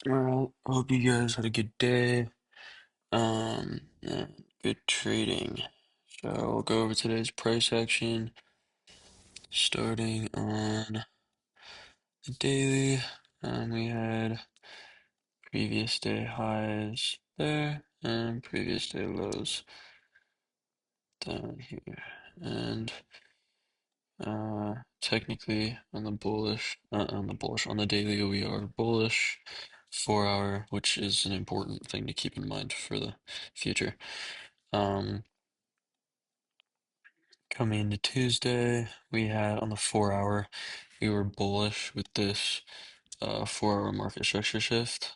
Alright, hope you guys had a good day. And good trading. So we'll go over today's price action, starting on the daily. We had previous day highs there and previous day lows down here. And technically on the daily we are bullish 4 hour, which is an important thing to keep in mind for the future. Coming into Tuesday, we had on the 4 hour, we were bullish with this 4 hour market structure shift.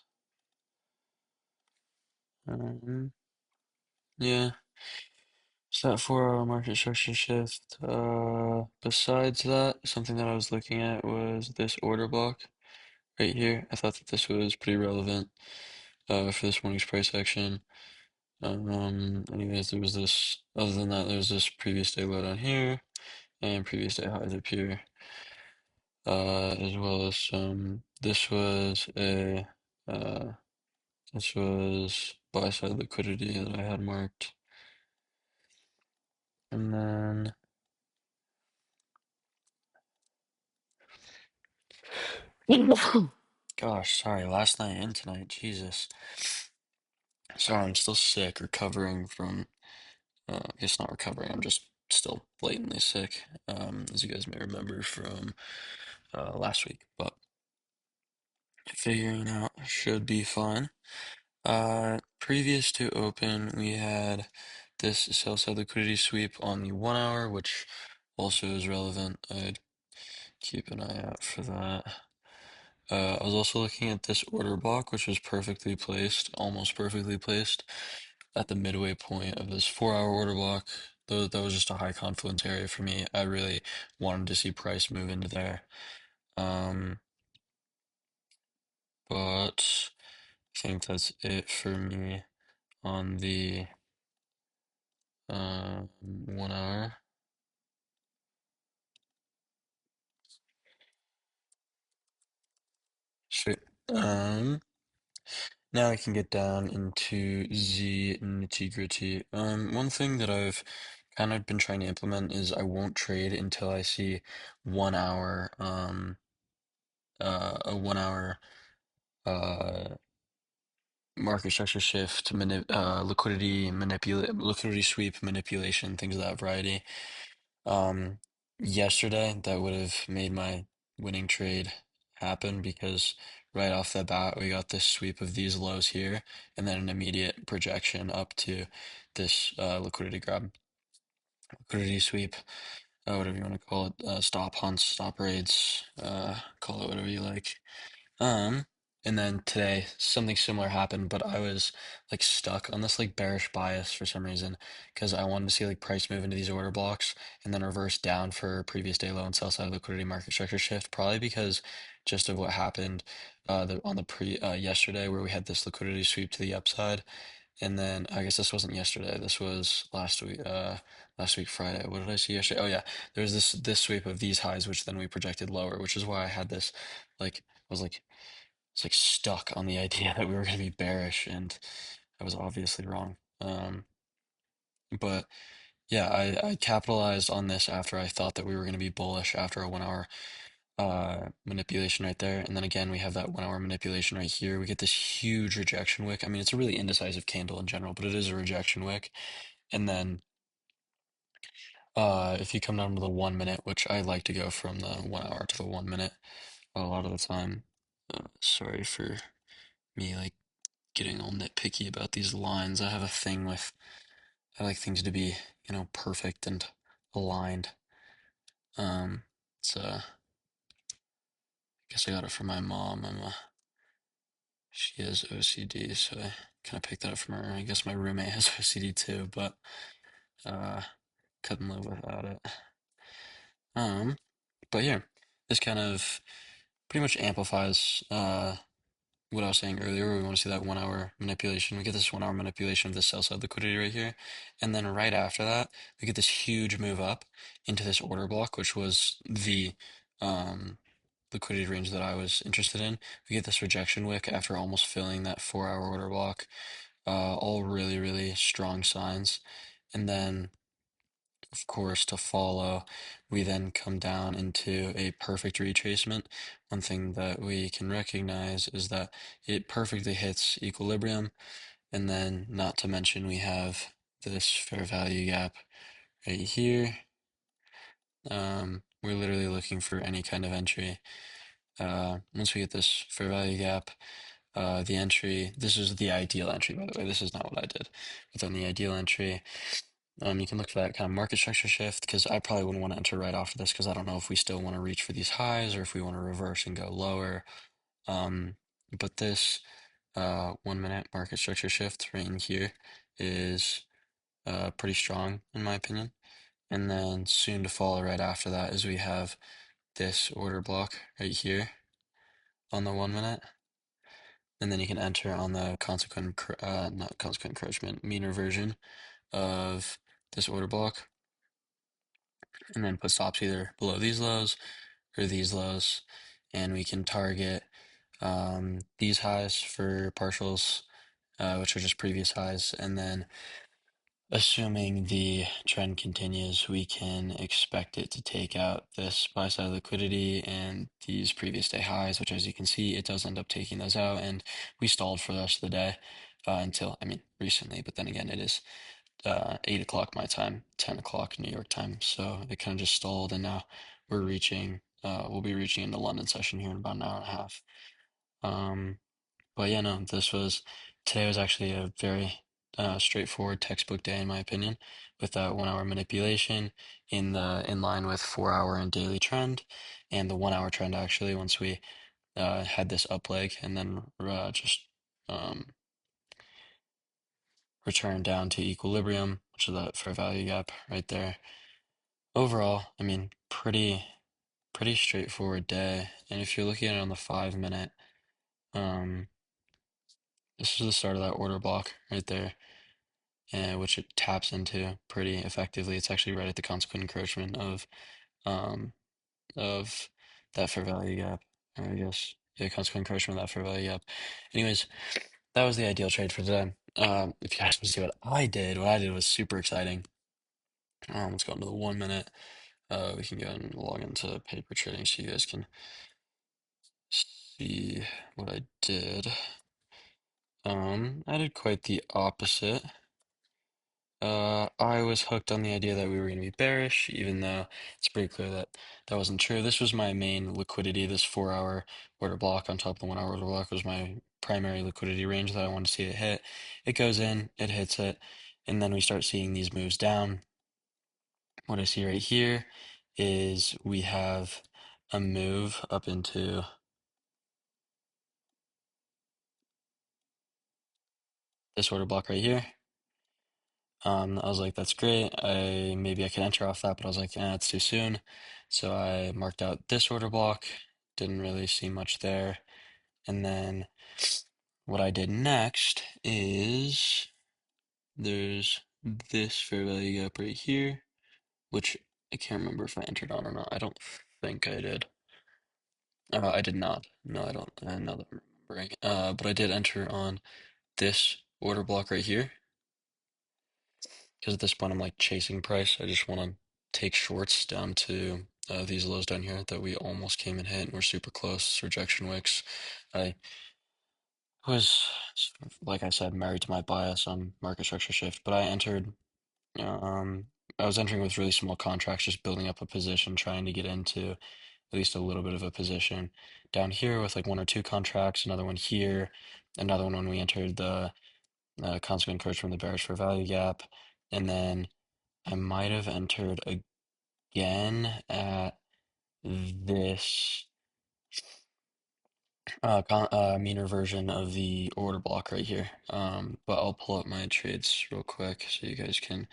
Yeah, so that 4 hour market structure shift. Besides that, something that I was looking at was this order block right here. I thought that this was pretty relevant for this morning's price action. Anyways, there was this, other than that, there was this previous day low down here and previous day highs up here. As well as uh, this was buy side liquidity that I had marked. And then gosh, sorry, last night and tonight, Jesus. Sorry, I'm still sick, recovering from I guess not recovering, I'm just still blatantly sick, as you guys may remember from last week, but figuring out should be fine. Previous to open, we had this sell side liquidity sweep on the 1 hour, which also is relevant. I'd keep an eye out for that. I was also looking at this order block, which was perfectly placed, almost perfectly placed, at the midway point of this 4 hour order block. Though that was just a high confluence area for me. I really wanted to see price move into there. But I think that's it for me on the 1 hour. Sweet. Now I can get down into the nitty-gritty. One thing that I've kind of been trying to implement is I won't trade until I see 1 hour, a 1 hour, uh, market structure shift, liquidity sweep manipulation, things of that variety. Um, Yesterday, that would have made my winning trade happen because right off the bat, we got this sweep of these lows here and then an immediate projection up to this liquidity grab, liquidity sweep, whatever you want to call it, stop hunts, stop raids, call it whatever you like. Um, and then today something similar happened, but I was like stuck on this like bearish bias for some reason because I wanted to see like price move into these order blocks and then reverse down for previous day low and sell side liquidity market structure shift, probably because just of what happened on the pre yesterday where we had this liquidity sweep to the upside. And then I guess this wasn't yesterday. This was last week Friday. What did I see yesterday? Oh yeah, there was this sweep of these highs, which then we projected lower, which is why I had this like was like it's like stuck on the idea that we were going to be bearish, and I was obviously wrong. But yeah, I capitalized on this after I thought that we were going to be bullish after a 1 hour manipulation right there. And then again, we have that 1 hour manipulation right here. We get this huge rejection wick. I mean, it's a really indecisive candle in general, but it is a rejection wick. And then if you come down to the 1 minute, which I like to go from the 1 hour to the 1 minute a lot of the time. Sorry for me like getting all nitpicky about these lines. I have a thing with I like things to be, perfect and aligned. It's I guess I got it from my mom. She has OCD, so I kind of picked that up from her. I guess my roommate has OCD too, but uh, couldn't live without it. Um, but yeah, this kind of pretty much amplifies what I was saying earlier. We want to see that 1 hour manipulation. We get this 1 hour manipulation of the sell side liquidity right here. And then right after that, we get this huge move up into this order block, which was um, liquidity range that I was interested in. We get this rejection wick after almost filling that 4-hour order block. All really, really strong signs. And then, of course, to follow, we then come down into a perfect retracement. One thing that we can recognize is that it perfectly hits equilibrium. And then, not to mention, we have this fair value gap right here. We're literally looking for any kind of entry. Once we get this fair value gap, the entry, this is the ideal entry, by the way. This is not what I did. But then the ideal entry, you can look for that kind of market structure shift, because I probably wouldn't want to enter right after this because I don't know if we still want to reach for these highs or if we want to reverse and go lower. But this 1 minute market structure shift right in here is pretty strong in my opinion. And then soon to follow right after that is we have this order block right here on the 1 minute. And then you can enter on the not consequent encroachment, mean reversion of this order block, and then put stops either below these lows or these lows. And we can target these highs for partials, which are just previous highs. And then assuming the trend continues, we can expect it to take out this buy side liquidity and these previous day highs, which as you can see, it does end up taking those out. And we stalled for the rest of the day until, I mean, recently, but then again, it is 8 o'clock my time, 10 o'clock New York time. So it kind of just stalled, and now we'll be reaching into London session here in about an hour and a half. But yeah, no, today was actually a very straightforward textbook day in my opinion, with that 1 hour manipulation in line with 4 hour and daily trend, and the 1 hour trend actually once we had this up leg and then just um, returned down to equilibrium, which is that fair value gap right there. Overall, I mean, pretty straightforward day. And if you're looking at it on the 5 minute, um, this is the start of that order block right there, and which it taps into pretty effectively. It's actually right at the consequent encroachment um of that fair value gap, or I guess yeah, consequent encroachment of that fair value gap. Anyways, that was the ideal trade for today. If you ask me to see what I did was super exciting. Let's go into the 1 minute. We can go and log into paper trading so you guys can see what I did. I did quite the opposite. I was hooked on the idea that we were going to be bearish, even though it's pretty clear that that wasn't true. This was my main liquidity. This 4 hour order block on top of the 1 hour order block was my primary liquidity range that I wanted to see it hit. It goes in, it hits it, and then we start seeing these moves down. What I see right here is we have a move up into this order block right here. I was like, that's great. Maybe I can enter off that, but I was like, it's too soon. So I marked out this order block. Didn't really see much there. And then what I did next is there's this fair value gap right here, which I can't remember if I entered on or not. I don't think I did. I did not. No, I don't. Now that I'm remembering. But I did enter on this order block right here. Because at this point I'm like chasing price. I just want to take shorts down to these lows down here that we almost came and hit. We're super close. Rejection wicks. I was, like I said, married to my bias on market structure shift, but um, I was entering with really small contracts, just building up a position, trying to get into at least a little bit of a position down here with like 1 or 2 contracts, another one here, another one when we entered the consequent encouragement from the bearish for value gap, and then I might have entered again at this meaner version of the order block right here. But I'll pull up my trades real quick so you guys can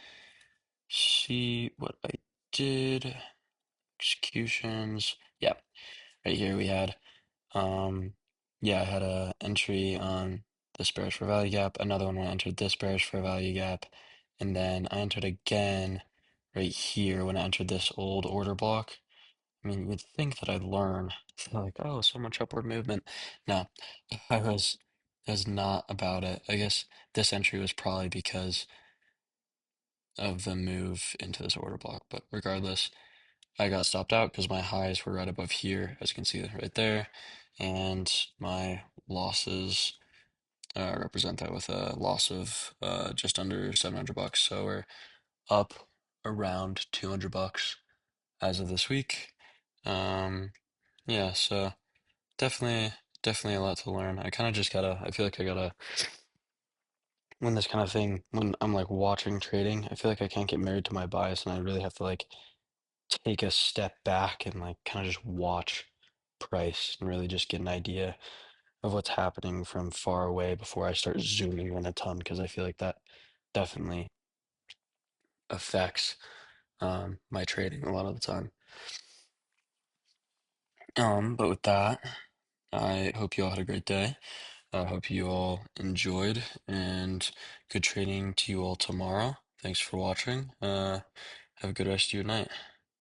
see what I did. Executions. Yeah, right here we had yeah, I had a entry on this bearish for value gap, another one when I entered this bearish for value gap, and then I entered again right here when I entered this old order block. I mean, you'd think that I'd learn, like, oh, so much upward movement. No, I was, it was not about it. I guess this entry was probably because of the move into this order block, but regardless, I got stopped out because my highs were right above here, as you can see right there, and my losses represent that with a loss of just under 700 bucks. So we're up around 200 bucks as of this week. Yeah, so definitely a lot to learn. I kind of just gotta, I feel like I gotta, when this kind of thing, when I'm like watching trading, I feel like I can't get married to my bias and I really have to like take a step back and like kind of just watch price and really just get an idea of what's happening from far away before I start zooming in a ton because I feel like that definitely affects my trading a lot of the time. But with that, I hope you all had a great day. I hope you all enjoyed and good trading to you all tomorrow. Thanks for watching. Have a good rest of your night.